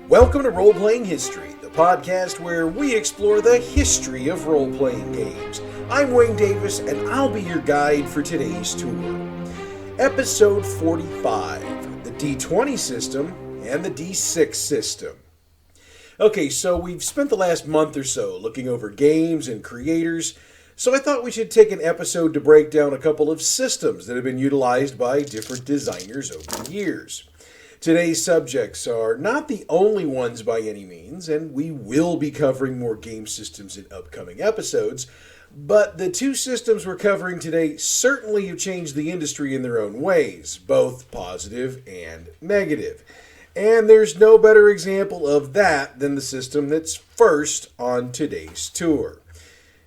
Welcome to Roleplaying History, the podcast where we explore the history of role-playing games. I'm Wayne Davis, and I'll be your guide for today's tour. Episode 45, the d20 system and the d6 system. Okay, so we've spent the last month or so looking over games and creators, so I thought we should take an episode to break down a couple of systems that have been utilized by different designers over the years. Today's subjects are not the only ones by any means, and we will be covering more game systems in upcoming episodes, but the two systems we're covering today certainly have changed the industry in their own ways, both positive and negative. And there's no better example of that than the system that's first on today's tour.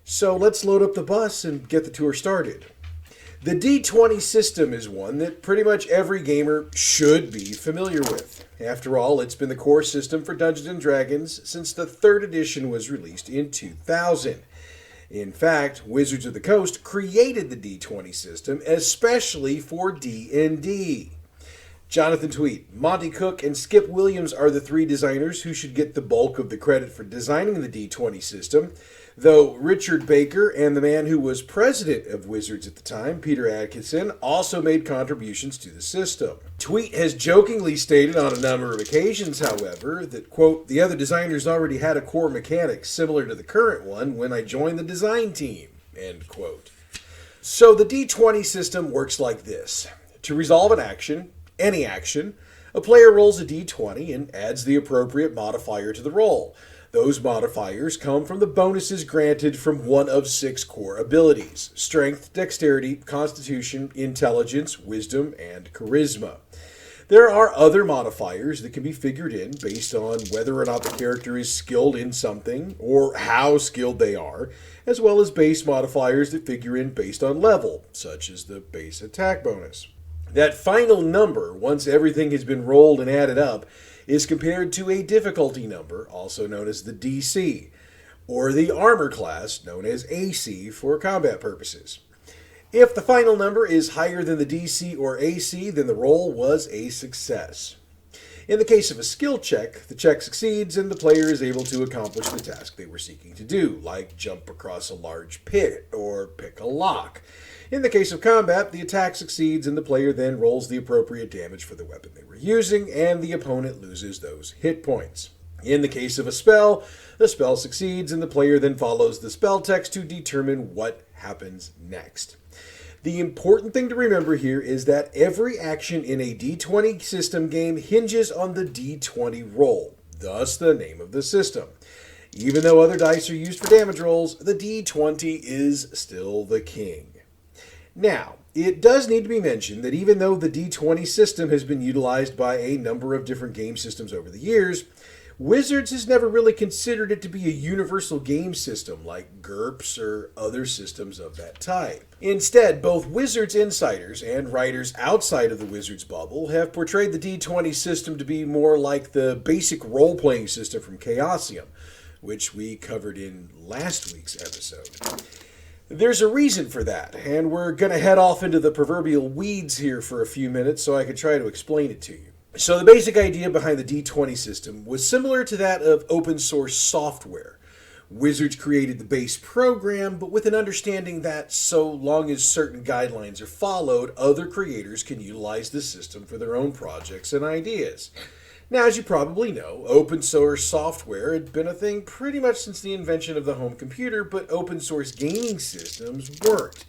So let's load up the bus and get the tour started. The d20 system is one that pretty much every gamer should be familiar with. After all, it's been the core system for Dungeons & Dragons since the 3rd edition was released in 2000. In fact, Wizards of the Coast created the d20 system especially for D&D. Jonathan Tweet, Monty Cook, and Skip Williams are the three designers who should get the bulk of the credit for designing the d20 system, though Richard Baker and the man who was president of Wizards at the time, Peter Atkinson, also made contributions to the system. Tweet has jokingly stated on a number of occasions, however, that, quote, the other designers already had a core mechanic similar to the current one when I joined the design team, end quote. So the d20 system works like this. To resolve an action, any action, a player rolls a d20 and adds the appropriate modifier to the roll. Those modifiers come from the bonuses granted from one of 6 core abilities: strength, dexterity, constitution, intelligence, wisdom, and charisma. There are other modifiers that can be figured in based on whether or not the character is skilled in something or how skilled they are, as well as base modifiers that figure in based on level, such as the base attack bonus. That final number, once everything has been rolled and added up, is compared to a difficulty number, also known as the DC, or the armor class, known as AC for combat purposes. If the final number is higher than the DC or AC, then the roll was a success. In the case of a skill check, the check succeeds and the player is able to accomplish the task they were seeking to do, like jump across a large pit or pick a lock. In the case of combat, the attack succeeds and the player then rolls the appropriate damage for the weapon they were using, and the opponent loses those hit points. In the case of a spell, the spell succeeds and the player then follows the spell text to determine what happens next. The important thing to remember here is that every action in a d20 system game hinges on the d20 roll, thus the name of the system. Even though other dice are used for damage rolls, the d20 is still the king. Now, it does need to be mentioned that even though the d20 system has been utilized by a number of different game systems over the years, Wizards has never really considered it to be a universal game system like GURPS or other systems of that type. Instead, both Wizards insiders and writers outside of the Wizards bubble have portrayed the d20 system to be more like the basic role-playing system from Chaosium, which we covered in last week's episode. There's a reason for that, and we're going to head off into the proverbial weeds here for a few minutes so I can try to explain it to you. So the basic idea behind the d20 system was similar to that of open source software. Wizards created the base program, but with an understanding that so long as certain guidelines are followed, other creators can utilize the system for their own projects and ideas. Now, as you probably know, open source software had been a thing pretty much since the invention of the home computer, but open source gaming systems weren't.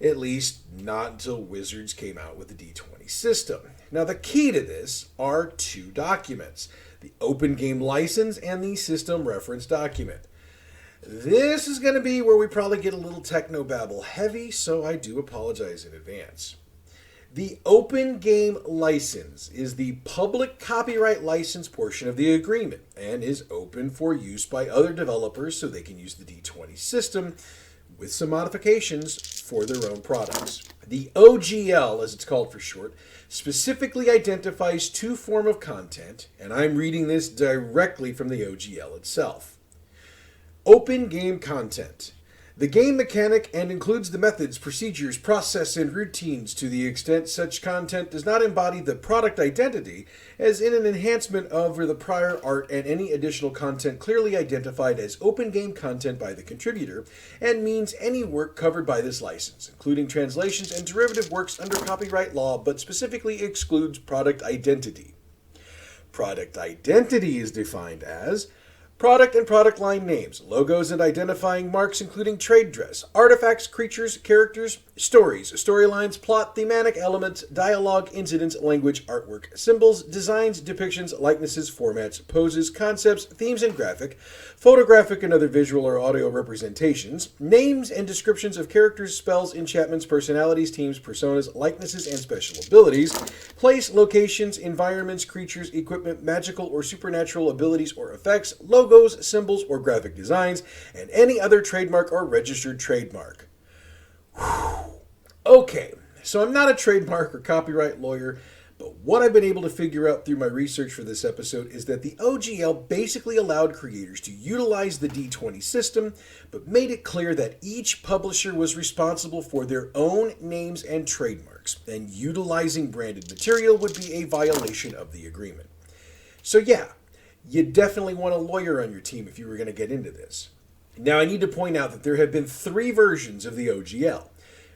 At least, not until Wizards came out with the d20 system. Now, the key to this are 2 documents: the Open Game License and the System Reference Document. This is going to be where we probably get a little technobabble heavy, so I do apologize in advance. The Open Game License is the public copyright license portion of the agreement and is open for use by other developers so they can use the d20 system with some modifications for their own products. The OGL, as it's called for short, specifically identifies 2 forms of content, and I'm reading this directly from the OGL itself. Open game content. The game mechanic and includes the methods, procedures, process, and routines to the extent such content does not embody the product identity, as in an enhancement of the prior art and any additional content clearly identified as open game content by the contributor, and means any work covered by this license, including translations and derivative works under copyright law, but specifically excludes product identity. Product identity is defined as product and product line names, logos and identifying marks including trade dress, artifacts, creatures, characters, stories, storylines, plot, thematic elements, dialogue, incidents, language, artwork, symbols, designs, depictions, likenesses, formats, poses, concepts, themes and graphic, photographic and other visual or audio representations, names and descriptions of characters, spells, enchantments, personalities, teams, personas, likenesses, and special abilities, place, locations, environments, creatures, equipment, magical or supernatural abilities or effects, logos, symbols, or graphic designs, and any other trademark or registered trademark. Okay, so I'm not a trademark or copyright lawyer, but what I've been able to figure out through my research for this episode is that the OGL basically allowed creators to utilize the d20 system, but made it clear that each publisher was responsible for their own names and trademarks, and utilizing branded material would be a violation of the agreement. So yeah, you definitely want a lawyer on your team if you were going to get into this. Now I need to point out that there have been 3 versions of the OGL.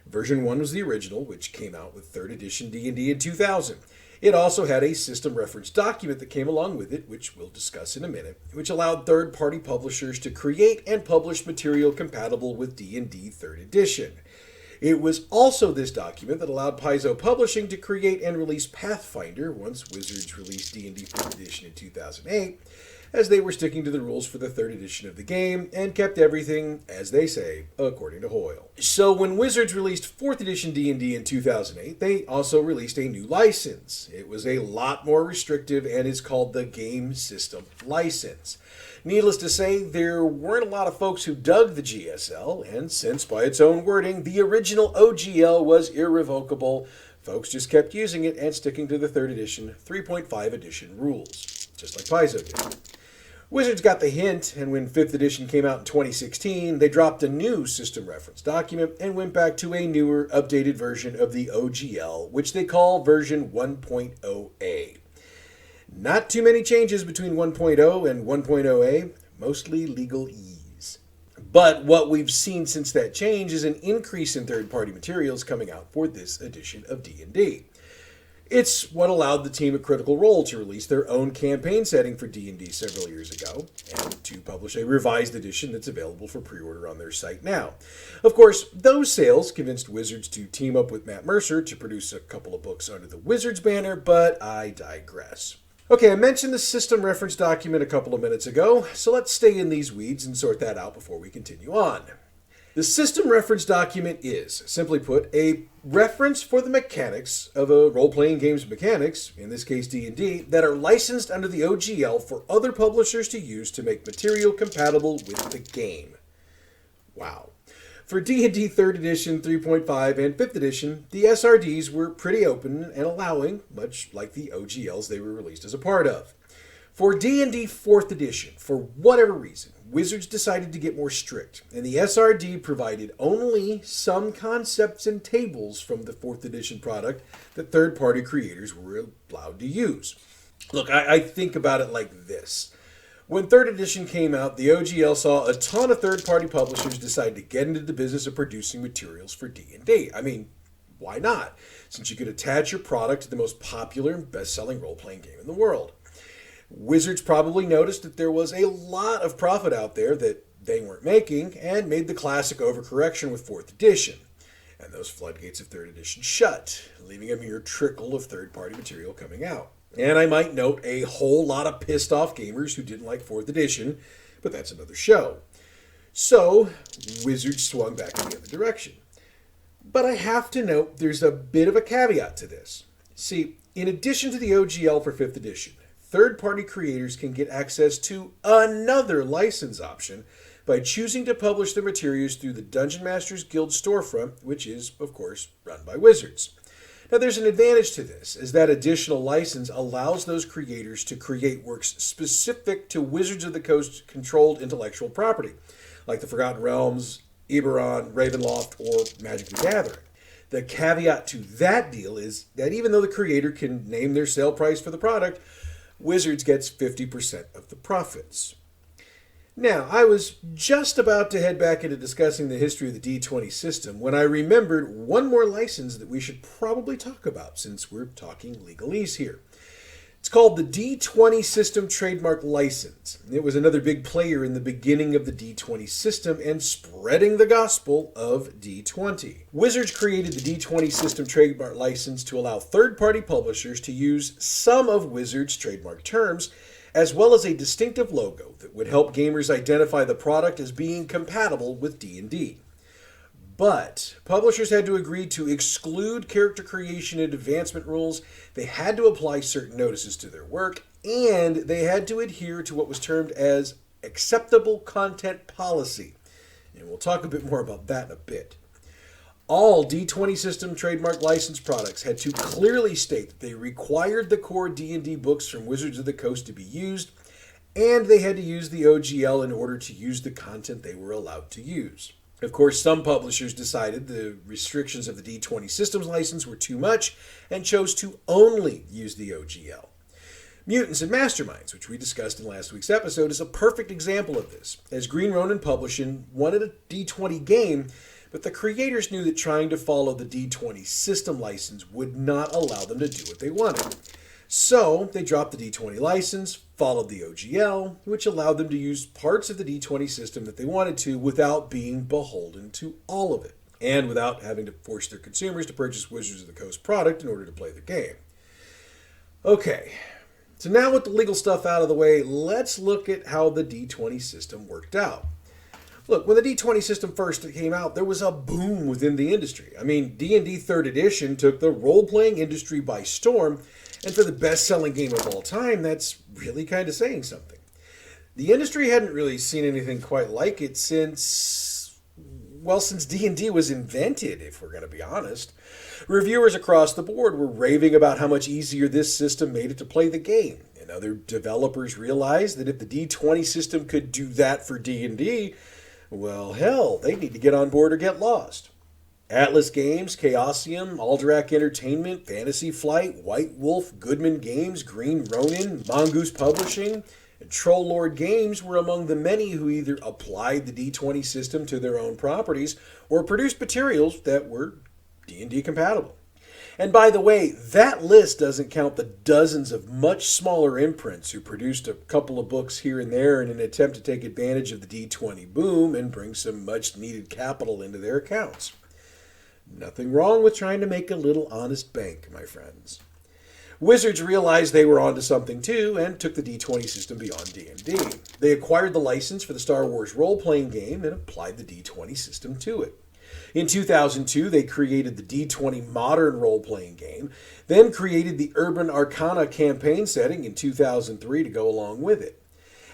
Version 1 was the original, which came out with 3rd edition D&D in 2000. It also had a system reference document that came along with it, which we'll discuss in a minute, which allowed third-party publishers to create and publish material compatible with D&D 3rd edition. It was also this document that allowed Paizo Publishing to create and release Pathfinder once Wizards released D&D 4th edition in 2008, as they were sticking to the rules for the 3rd edition of the game and kept everything, as they say, according to Hoyle. So when Wizards released 4th edition D&D in 2008, they also released a new license. It was a lot more restrictive and is called the Game System License. Needless to say, there weren't a lot of folks who dug the GSL, and since by its own wording, the original OGL was irrevocable, folks just kept using it and sticking to the 3rd edition 3.5 edition rules, just like Paizo did. Wizards got the hint, and when 5th edition came out in 2016, they dropped a new system reference document and went back to a newer, updated version of the OGL, which they call version 1.0A. Not too many changes between 1.0 and 1.0A, mostly legalese. But what we've seen since that change is an increase in third-party materials coming out for this edition of D&D. It's what allowed the team at Critical Role to release their own campaign setting for D&D several years ago, and to publish a revised edition that's available for pre-order on their site now. Of course, those sales convinced Wizards to team up with Matt Mercer to produce a couple of books under the Wizards banner, but I digress. Okay, I mentioned the system reference document a couple of minutes ago, so let's stay in these weeds and sort that out before we continue on. The system reference document is, simply put, a reference for the mechanics of a role-playing game's mechanics, in this case D&D, that are licensed under the OGL for other publishers to use to make material compatible with the game. Wow. For D&D 3rd edition, 3.5, and 5th edition, the SRDs were pretty open and allowing, much like the OGLs they were released as a part of. For D&D 4th edition, for whatever reason, Wizards decided to get more strict, and the SRD provided only some concepts and tables from the 4th edition product that third-party creators were allowed to use. Look, I think about it like this. When 3rd edition came out, the OGL saw a ton of third-party publishers decide to get into the business of producing materials for D&D. I mean, why not? Since you could attach your product to the most popular and best-selling role-playing game in the world. Wizards probably noticed that there was a lot of profit out there that they weren't making and made the classic overcorrection with 4th edition. And those floodgates of 3rd edition shut, leaving a mere trickle of third-party material coming out. And I might note a whole lot of pissed off gamers who didn't like 4th edition, but that's another show. So, Wizards swung back in the other direction. But I have to note there's a bit of a caveat to this. See, in addition to the OGL for 5th edition, third-party creators can get access to another license option by choosing to publish their materials through the Dungeon Masters Guild storefront, which is, of course, run by Wizards. Now, there's an advantage to this, as that additional license allows those creators to create works specific to Wizards of the Coast-controlled intellectual property, like the Forgotten Realms, Eberron, Ravenloft, or Magic the Gathering. The caveat to that deal is that even though the creator can name their sale price for the product, Wizards gets 50% of the profits. Now, I was just about to head back into discussing the history of the D20 system when I remembered one more license that we should probably talk about since we're talking legalese here. It's called the D20 System Trademark License. It was another big player in the beginning of the D20 system and spreading the gospel of D20. Wizards created the D20 System Trademark License to allow third-party publishers to use some of Wizards' trademark terms, as well as a distinctive logo that would help gamers identify the product as being compatible with D&D. But publishers had to agree to exclude character creation and advancement rules, they had to apply certain notices to their work, and they had to adhere to what was termed as acceptable content policy. And we'll talk a bit more about that in a bit. All D20 System trademark license products had to clearly state that they required the core D&D books from Wizards of the Coast to be used, and they had to use the OGL in order to use the content they were allowed to use. Of course, some publishers decided the restrictions of the D20 Systems license were too much and chose to only use the OGL. Mutants and Masterminds, which we discussed in last week's episode, is a perfect example of this, as Green Ronin Publishing wanted a D20 game, but the creators knew that trying to follow the D20 system license would not allow them to do what they wanted. So they dropped the D20 license, followed the OGL, which allowed them to use parts of the D20 system that they wanted to without being beholden to all of it, and without having to force their consumers to purchase Wizards of the Coast product in order to play the game. Okay, so now with the legal stuff out of the way, let's look at how the D20 system worked out. Look, when the D20 system first came out, there was a boom within the industry. I mean, D&D 3rd edition took the role-playing industry by storm, and for the best-selling game of all time, that's really kind of saying something. The industry hadn't really seen anything quite like it since D&D was invented, if we're going to be honest. Reviewers across the board were raving about how much easier this system made it to play the game, and other developers realized that if the D20 system could do that for D&D, well, hell, they need to get on board or get lost. Atlas Games, Chaosium, Alderac Entertainment, Fantasy Flight, White Wolf, Goodman Games, Green Ronin, Mongoose Publishing, and Troll Lord Games were among the many who either applied the D20 system to their own properties or produced materials that were D&D compatible. And by the way, that list doesn't count the dozens of much smaller imprints who produced a couple of books here and there in an attempt to take advantage of the D20 boom and bring some much needed capital into their accounts. Nothing wrong with trying to make a little honest bank, my friends. Wizards realized they were onto something too and took the D20 system beyond D&D. They acquired the license for the Star Wars role-playing game and applied the D20 system to it. In 2002, they created the D20 Modern role-playing game, then created the Urban Arcana campaign setting in 2003 to go along with it.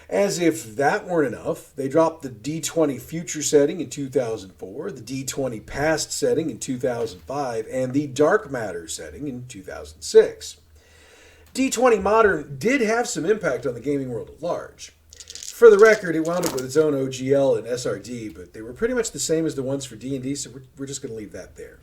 As if that weren't enough, they dropped the D20 Future setting in 2004, the D20 Past setting in 2005, and the Dark Matter setting in 2006. D20 Modern did have some impact on the gaming world at large. For the record, it wound up with its own OGL and SRD, but they were pretty much the same as the ones for D&D, so we're just going to leave that there.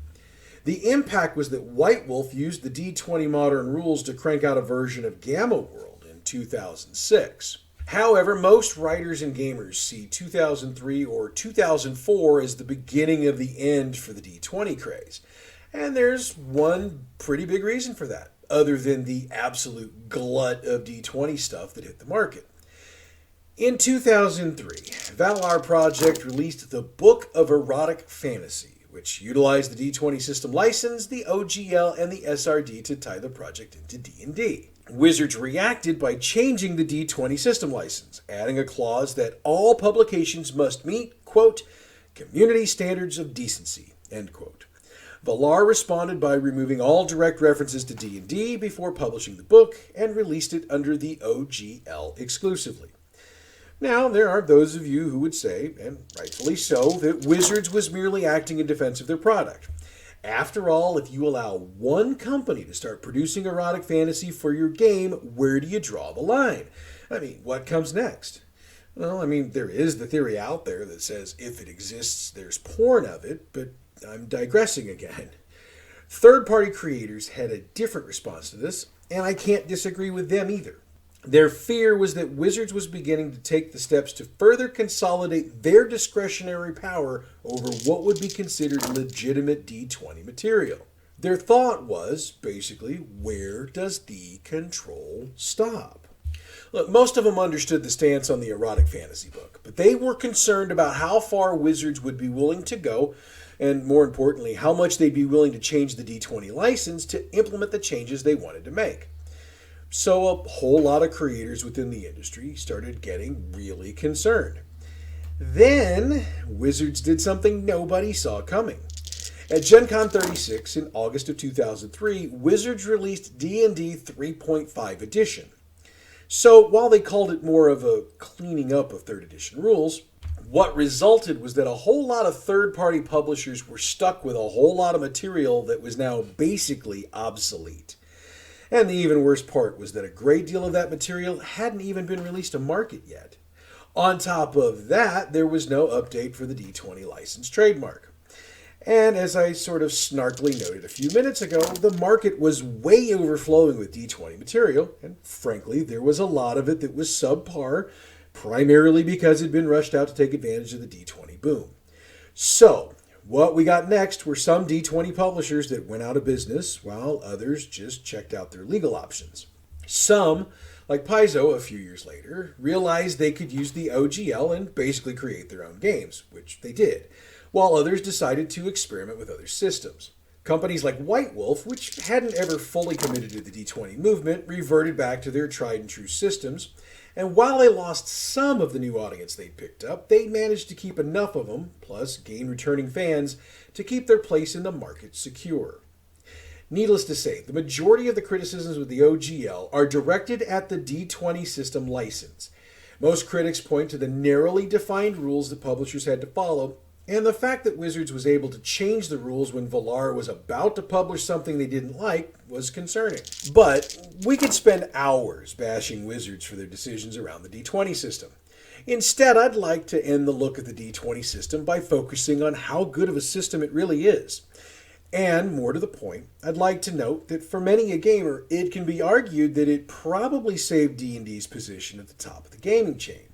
The impact was that White Wolf used the D20 Modern rules to crank out a version of Gamma World in 2006. However, most writers and gamers see 2003 or 2004 as the beginning of the end for the D20 craze. And there's one pretty big reason for that, other than the absolute glut of D20 stuff that hit the market. In 2003, Valar Project released the Book of Erotic Fantasy, which utilized the D20 system license, the OGL, and the SRD to tie the project into D&D. Wizards reacted by changing the D20 system license, adding a clause that all publications must meet, quote, community standards of decency, end quote. Valar responded by removing all direct references to D&D before publishing the book and released it under the OGL exclusively. Now, there are those of you who would say, and rightfully so, that Wizards was merely acting in defense of their product. After all, if you allow one company to start producing erotic fantasy for your game, where do you draw the line? I mean, what comes next? Well, I mean, there is the theory out there that says if it exists, there's porn of it, but I'm digressing again. Third party creators had a different response to this, and I can't disagree with them either. Their fear was that Wizards was beginning to take the steps to further consolidate their discretionary power over what would be considered legitimate D20 material. Their thought was, basically, where does the control stop? Look, most of them understood the stance on the erotic fantasy book, but they were concerned about how far Wizards would be willing to go, and more importantly, how much they'd be willing to change the D20 license to implement the changes they wanted to make. So a whole lot of creators within the industry started getting really concerned. Then Wizards did something nobody saw coming. At Gen Con 36 in August of 2003, Wizards released D&D 3.5 edition. So while they called it more of a cleaning up of 3rd edition rules, what resulted was that a whole lot of third-party publishers were stuck with a whole lot of material that was now basically obsolete. And the even worse part was that a great deal of that material hadn't even been released to market yet. On top of that, there was no update for the D20 license trademark. And as I sort of snarkily noted a few minutes ago, the market was way overflowing with D20 material, and frankly, there was a lot of it that was subpar, primarily because it had been rushed out to take advantage of the D20 boom. So, what we got next were some D20 publishers that went out of business, while others just checked out their legal options. Some, like Paizo a few years later, realized they could use the OGL and basically create their own games, which they did, while others decided to experiment with other systems. Companies like White Wolf, which hadn't ever fully committed to the D20 movement, reverted back to their tried and true systems, and while they lost some of the new audience they'd picked up, they managed to keep enough of them, plus gain returning fans, to keep their place in the market secure. Needless to say, the majority of the criticisms with the OGL are directed at the D20 system license. Most critics point to the narrowly defined rules that publishers had to follow, and the fact that Wizards was able to change the rules when Valar was about to publish something they didn't like was concerning. But we could spend hours bashing Wizards for their decisions around the D20 system. Instead, I'd like to end the look at the D20 system by focusing on how good of a system it really is. And more to the point, I'd like to note that for many a gamer, it can be argued that it probably saved D&D's position at the top of the gaming chain.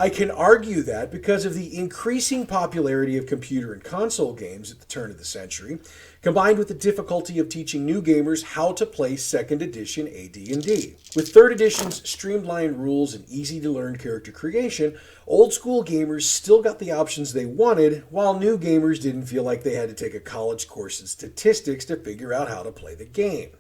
I can argue that because of the increasing popularity of computer and console games at the turn of the century, combined with the difficulty of teaching new gamers how to play 2nd edition AD&D. With 3rd edition's streamlined rules and easy-to-learn character creation, old-school gamers still got the options they wanted, while new gamers didn't feel like they had to take a college course in statistics to figure out how to play the game.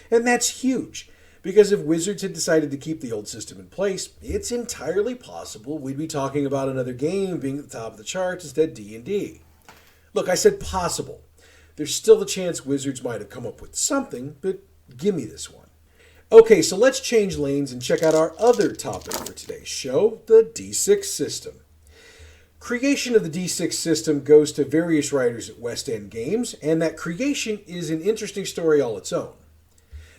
And that's huge. Because if Wizards had decided to keep the old system in place, it's entirely possible we'd be talking about another game being at the top of the charts instead of D&D. Look, I said possible. There's still the chance Wizards might have come up with something, but give me this one. Okay, so let's change lanes and check out our other topic for today's show, the D6 system. Creation of the D6 system goes to various writers at West End Games, and that creation is an interesting story all its own.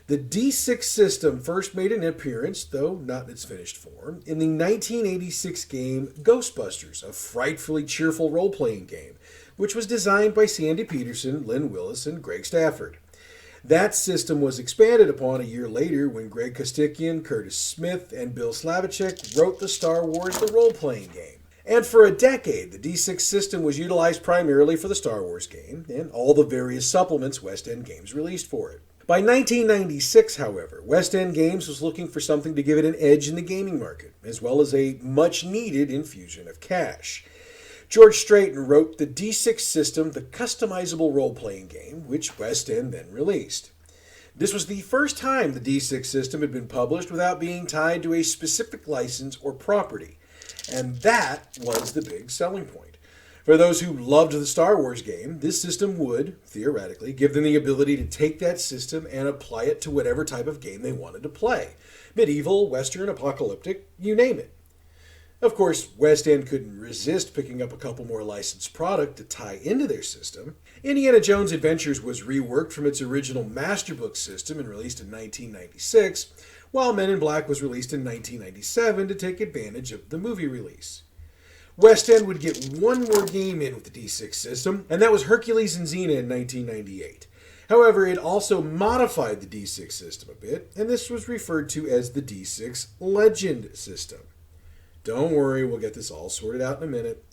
The D6 system first made an appearance, though not in its finished form, in the 1986 game Ghostbusters, a frightfully cheerful role-playing game, which was designed by Sandy Peterson, Lynn Willis, and Greg Stafford. That system was expanded upon a year later when Greg Kostikian, Curtis Smith, and Bill Slavichek wrote the Star Wars The Role-Playing Game. And for a decade, the D6 system was utilized primarily for the Star Wars game and all the various supplements West End Games released for it. By 1996, however, West End Games was looking for something to give it an edge in the gaming market, as well as a much-needed infusion of cash. George Straighten wrote the D6 system, the customizable role-playing game, which West End then released. This was the first time the D6 system had been published without being tied to a specific license or property, and that was the big selling point. For those who loved the Star Wars game, this system would, theoretically, give them the ability to take that system and apply it to whatever type of game they wanted to play. Medieval, Western, apocalyptic, you name it. Of course, West End couldn't resist picking up a couple more licensed product to tie into their system. Indiana Jones Adventures was reworked from its original Masterbook system and released in 1996, while Men in Black was released in 1997 to take advantage of the movie release. West End would get one more game in with the D6 system, and that was Hercules and Xena in 1998. However, it also modified the D6 system a bit, and this was referred to as the D6 Legend system. Don't worry, we'll get this all sorted out in a minute.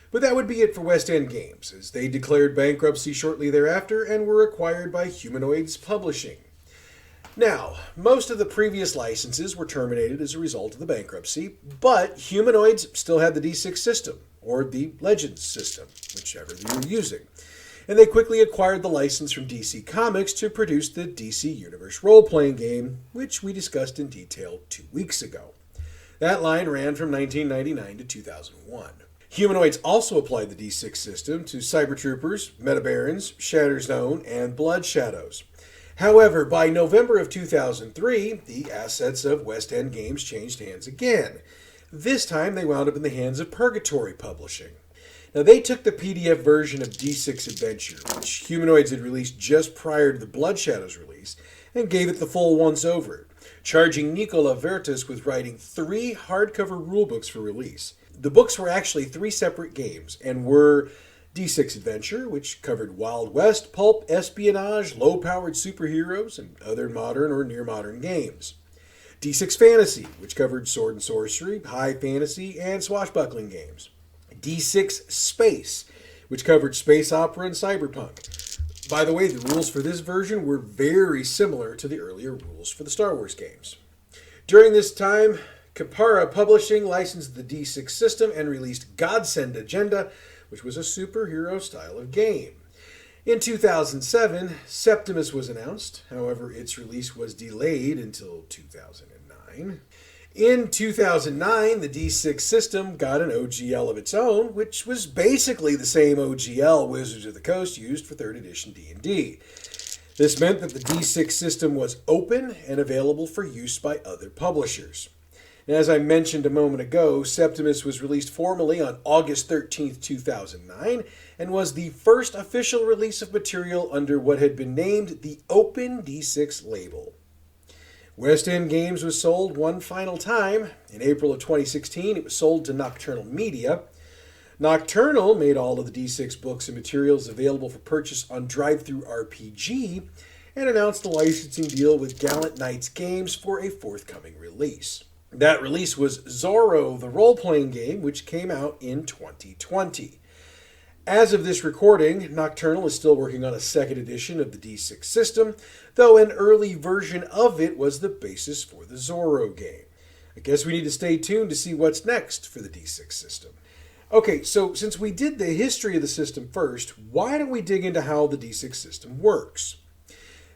But that would be it for West End Games, as they declared bankruptcy shortly thereafter and were acquired by Humanoids Publishing. Now, most of the previous licenses were terminated as a result of the bankruptcy, but Humanoids still had the D6 system, or the Legends system, whichever they were using. And they quickly acquired the license from DC Comics to produce the DC Universe role-playing game, which we discussed in detail 2 weeks ago. That line ran from 1999 to 2001. Humanoids also applied the D6 system to Cyber Troopers, Metabarons, Shattered Zone, and Blood Shadows. However, by November of 2003, the assets of West End Games changed hands again. This time, they wound up in the hands of Purgatory Publishing. Now, they took the PDF version of D6 Adventure, which Humanoids had released just prior to the Blood Shadows release, and gave it the full once-over, charging Nicola Vertus with writing 3 hardcover rulebooks for release. The books were actually 3 separate games and were D6 Adventure, which covered Wild West, pulp, espionage, low-powered superheroes, and other modern or near-modern games. D6 Fantasy, which covered sword and sorcery, high fantasy, and swashbuckling games. D6 Space, which covered space opera and cyberpunk. By the way, the rules for this version were very similar to the earlier rules for the Star Wars games. During this time, Capara Publishing licensed the D6 system and released Godsend Agenda, which was a superhero style of game. In 2007, Septimus was announced. However, its release was delayed until 2009. In 2009, the D6 system got an OGL of its own, which was basically the same OGL Wizards of the Coast used for 3rd edition D&D. This meant that the D6 system was open and available for use by other publishers. And as I mentioned a moment ago, Septimus was released formally on August 13, 2009, and was the first official release of material under what had been named the Open D6 label. West End Games was sold one final time. In April of 2016, it was sold to Nocturnal Media. Nocturnal made all of the D6 books and materials available for purchase on Drive-Thru RPG and announced a licensing deal with Gallant Knights Games for a forthcoming release. That release was Zorro, the role-playing game, which came out in 2020. As of this recording, Nocturnal is still working on a 2nd edition of the D6 system, though an early version of it was the basis for the Zorro game. I guess we need to stay tuned to see what's next for the D6 system. Okay, so since we did the history of the system first, why don't we dig into how the D6 system works?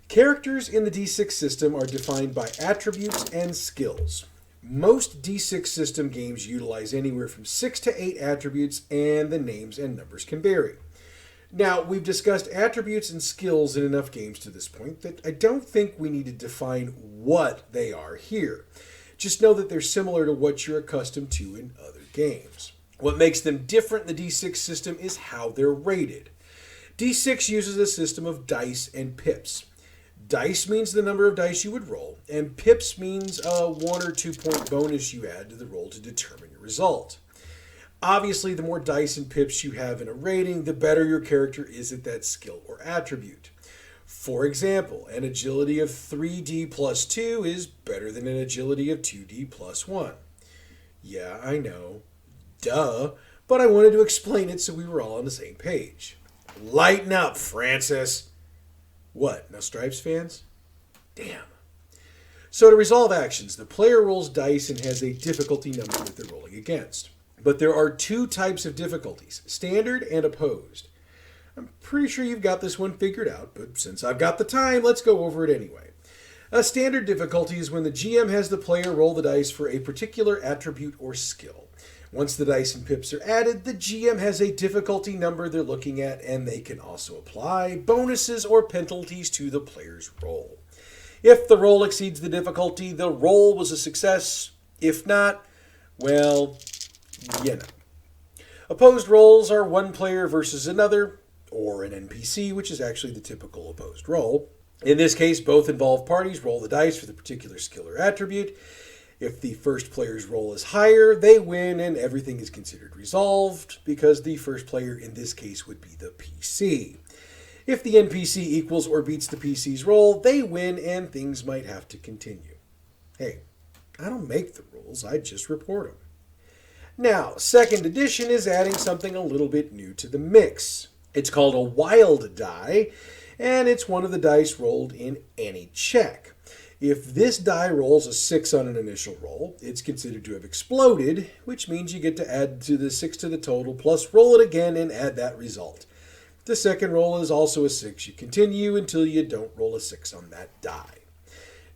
Characters in the D6 system are defined by attributes and skills. Most D6 system games utilize anywhere from 6 to 8 attributes, and the names and numbers can vary. Now, we've discussed attributes and skills in enough games to this point that I don't think we need to define what they are here. Just know that they're similar to what you're accustomed to in other games. What makes them different in the D6 system is how they're rated. D6 uses a system of dice and pips. Dice means the number of dice you would roll, and pips means a 1 or 2 point bonus you add to the roll to determine your result. Obviously, the more dice and pips you have in a rating, the better your character is at that skill or attribute. For example, an agility of 3D plus 2 is better than an agility of 2D plus 1. Yeah, I know. Duh. But I wanted to explain it so we were all on the same page. Lighten up, Francis. What, no Stripes fans? Damn. So to resolve actions, the player rolls dice and has a difficulty number that they're rolling against. But there are 2 types of difficulties, standard and opposed. I'm pretty sure you've got this one figured out, but since I've got the time, let's go over it anyway. A standard difficulty is when the GM has the player roll the dice for a particular attribute or skill. Once the dice and pips are added, the GM has a difficulty number they're looking at, and they can also apply bonuses or penalties to the player's roll. If the roll exceeds the difficulty, the roll was a success. If not, well, You know. Opposed roles are one player versus another, or an NPC, which is actually the typical opposed role. In this case, both involve parties roll the dice for the particular skill or attribute. If the first player's roll is higher, they win and everything is considered resolved, because the first player in this case would be the PC. If the NPC equals or beats the PC's roll, they win and things might have to continue. Hey, I don't make the rules, I just report them. Now, second edition is adding something a little bit new to the mix. It's called a wild die, and it's one of the dice rolled in any check. If this die rolls a 6 on an initial roll, it's considered to have exploded, which means you get to add to the 6 to the total, plus roll it again and add that result. If the second roll is also a 6, you continue until you don't roll a 6 on that die.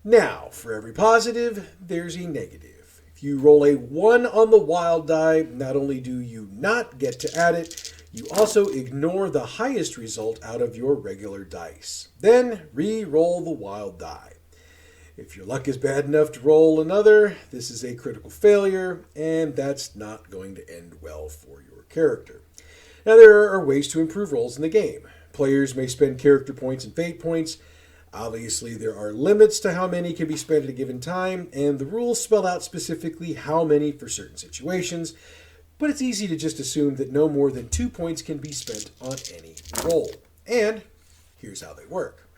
Now, for every positive, there's a negative. If you roll a 1 on the wild die, not only do you not get to add it, you also ignore the highest result out of your regular dice. Then re-roll the wild die. If your luck is bad enough to roll another, this is a critical failure, and that's not going to end well for your character. Now, there are ways to improve rolls in the game. Players may spend character points and fate points. Obviously, there are limits to how many can be spent at a given time, and the rules spell out specifically how many for certain situations, but it's easy to just assume that no more than 2 points can be spent on any roll. And here's how they work.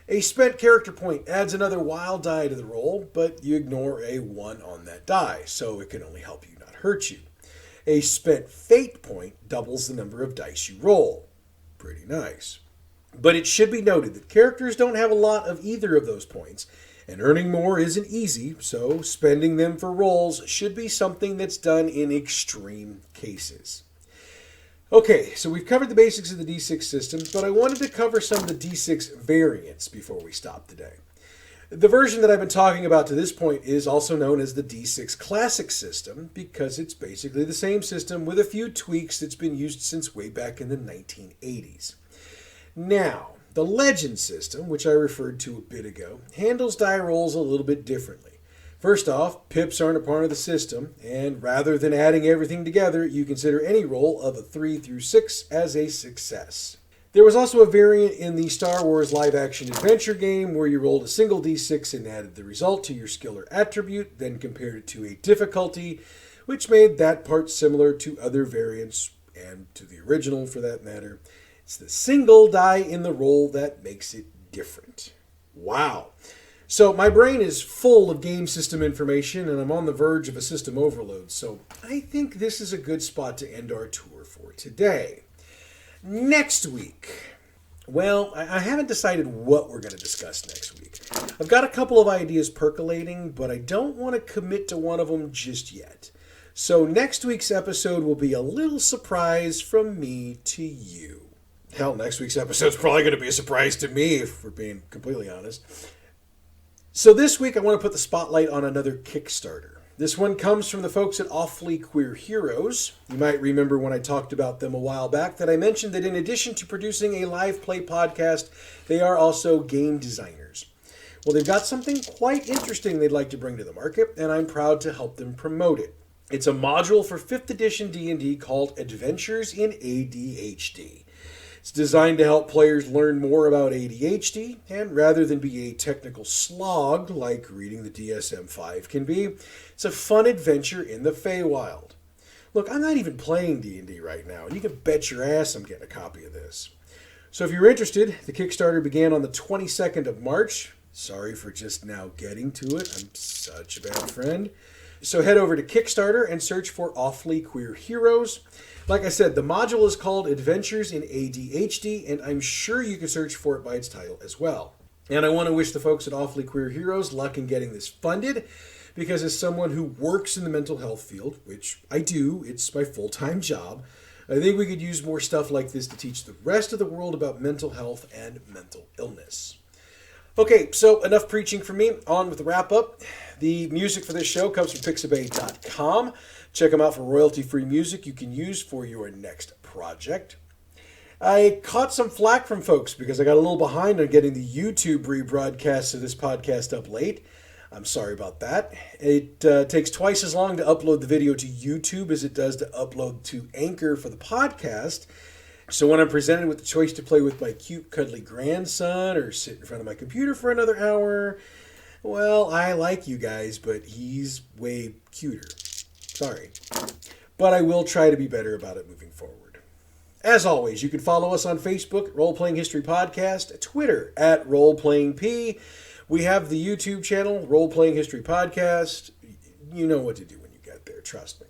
A spent character point adds another wild die to the roll, but you ignore a 1 on that die, so it can only help you, not hurt you. A spent fate point doubles the number of dice you roll. Pretty nice. But it should be noted that characters don't have a lot of either of those points, and earning more isn't easy, so spending them for rolls should be something that's done in extreme cases. Okay, so we've covered the basics of the D6 system, but I wanted to cover some of the D6 variants before we stop today. The version that I've been talking about to this point is also known as the D6 Classic system, because it's basically the same system with a few tweaks that's been used since way back in the 1980s. Now, the Legend system, which I referred to a bit ago, handles die rolls a little bit differently. First off, pips aren't a part of the system, and rather than adding everything together, you consider any roll of a 3 through 6 as a success. There was also a variant in the Star Wars live-action adventure game where you rolled a single d6 and added the result to your skill or attribute, then compared it to a difficulty, which made that part similar to other variants, and to the original for that matter. It's the single die in the roll that makes it different. Wow. So my brain is full of game system information, and I'm on the verge of a system overload, so I think this is a good spot to end our tour for today. Next week, well, I haven't decided what we're going to discuss next week. I've got a couple of ideas percolating, but I don't want to commit to one of them just yet. So next week's episode will be a little surprise from me to you. Hell, next week's episode's probably going to be a surprise to me, if we're being completely honest. So this week I want to put the spotlight on another Kickstarter. This one comes from the folks at Awfully Queer Heroes. You might remember when I talked about them a while back that I mentioned that in addition to producing a live play podcast, they are also game designers. Well, they've got something quite interesting they'd like to bring to the market, and I'm proud to help them promote it. It's a module for 5th edition D&D called Adventures in ADHD. It's designed to help players learn more about ADHD, and rather than be a technical slog like reading the DSM-5 can be, it's a fun adventure in the Feywild. Look, I'm not even playing D&D right now, and you can bet your ass I'm getting a copy of this. So if you're interested, the Kickstarter began on the 22nd of March. Sorry for just now getting to it. I'm such a bad friend. So head over to Kickstarter and search for Awfully Queer Heroes. Like I said, the module is called Adventures in ADHD, and I'm sure you can search for it by its title as well. And I want to wish the folks at Awfully Queer Heroes luck in getting this funded, because as someone who works in the mental health field, which I do, it's my full-time job, I think we could use more stuff like this to teach the rest of the world about mental health and mental illness. Okay, so enough preaching from me. On with the wrap-up. The music for this show comes from Pixabay.com. Check them out for royalty-free music you can use for your next project. I caught some flack from folks because I got a little behind on getting the YouTube rebroadcast of this podcast up late. I'm sorry about that. It takes twice as long to upload the video to YouTube as it does to upload to Anchor for the podcast. So when I'm presented with the choice to play with my cute, cuddly grandson or sit in front of my computer for another hour, well, I like you guys, but he's way cuter. Sorry. But I will try to be better about it moving forward. As always, you can follow us on Facebook, Roleplaying History Podcast, Twitter at RoleplayingP. We have the YouTube channel, Roleplaying History Podcast. You know what to do when you get there, trust me.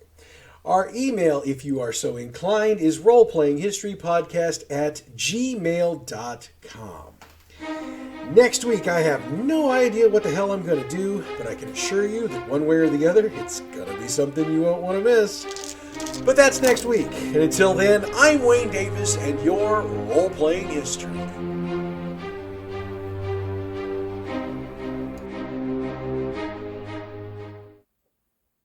Our email, if you are so inclined, is roleplayinghistorypodcast@gmail.com. Next week, I have no idea what the hell I'm going to do, but I can assure you that one way or the other, it's going to be something you won't want to miss. But that's next week. And until then, I'm Wayne Davis, and you're Role-Playing History.